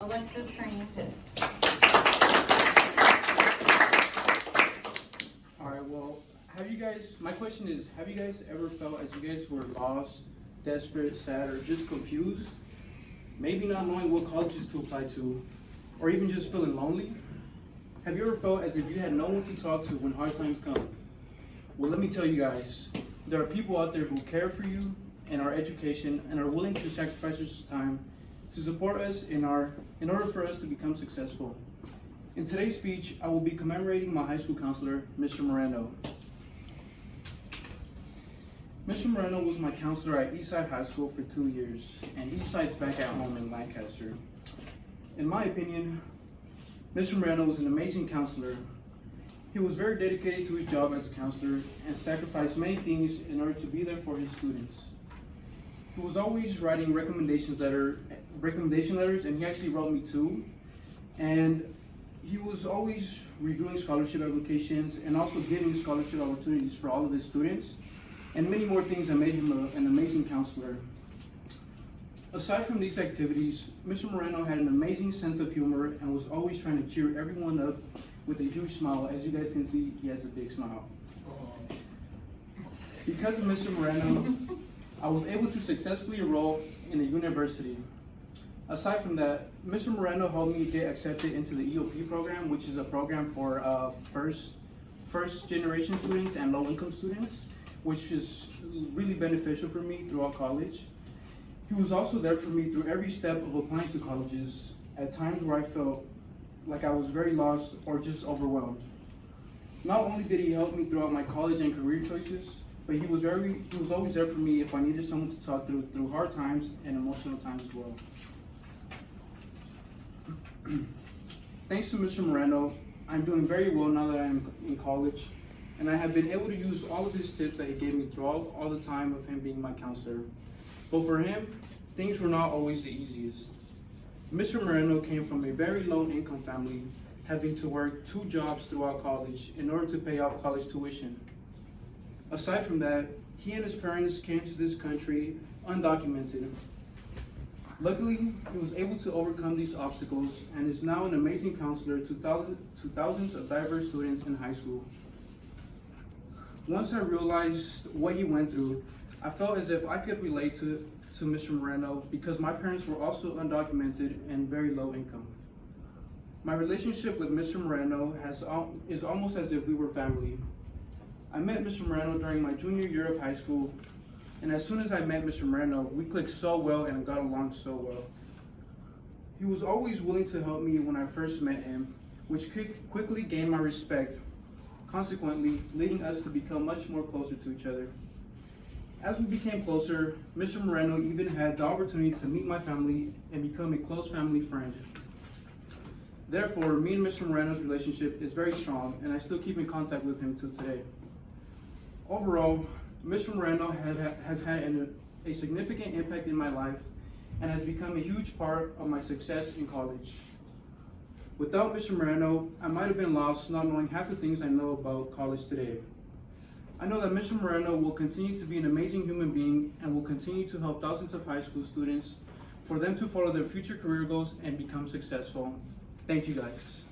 Alexis Hernandez. Alright, well, my question is, have you guys ever felt as you guys were lost, desperate, sad, or just confused? Maybe not knowing what colleges to apply to, or even just feeling lonely? Have you ever felt as if you had no one to talk to when hard times come? Well, let me tell you guys, there are people out there who care for you and our education and are willing to sacrifice their time to support us in order for us to become successful. In today's speech, I will be commemorating my high school counselor, Mr. Moreno. Mr. Moreno was my counselor at Eastside High School for 2 years, and Eastside's back at home in Lancaster. In my opinion, Mr. Moreno was an amazing counselor. He was very dedicated to his job as a counselor and sacrificed many things in order to be there for his students. He was always writing recommendation letters, and he actually wrote me 2. And he was always reviewing scholarship applications and also giving scholarship opportunities for all of his students, and many more things that made him an amazing counselor. Aside from these activities, Mr. Moreno had an amazing sense of humor and was always trying to cheer everyone up with a huge smile. As you guys can see, he has a big smile. Because of Mr. Moreno, I was able to successfully enroll in a university. Aside from that, Mr. Moreno helped me get accepted into the EOP program, which is a program for first generation students and low income students, which is really beneficial for me throughout college. He was also there for me through every step of applying to colleges at times where I felt like I was very lost or just overwhelmed. Not only did he help me throughout my college and career choices, but he was always there for me if I needed someone to talk through hard times and emotional times as well. Thanks to Mr. Moreno, I'm doing very well now that I'm in college, and I have been able to use all of his tips that he gave me throughout all the time of him being my counselor. But for him, things were not always the easiest. Mr. Moreno came from a very low income family, having to work 2 jobs throughout college in order to pay off college tuition. Aside from that, he and his parents came to this country undocumented. Luckily, he was able to overcome these obstacles and is now an amazing counselor to thousands of diverse students in high school. Once I realized what he went through, I felt as if I could relate to Mr. Moreno because my parents were also undocumented and very low income. My relationship with Mr. Moreno is almost as if we were family. I met Mr. Moreno during my junior year of high school, and as soon as I met Mr. Moreno, we clicked so well and got along so well. He was always willing to help me when I first met him, which quickly gained my respect, consequently leading us to become much more closer to each other. As we became closer, Mr. Moreno even had the opportunity to meet my family and become a close family friend. Therefore, me and Mr. Moreno's relationship is very strong, and I still keep in contact with him till today. Overall, Mr. Moreno has had a significant impact in my life and has become a huge part of my success in college. Without Mr. Moreno, I might have been lost not knowing half the things I know about college today. I know that Mr. Moreno will continue to be an amazing human being and will continue to help thousands of high school students for them to follow their future career goals and become successful. Thank you guys.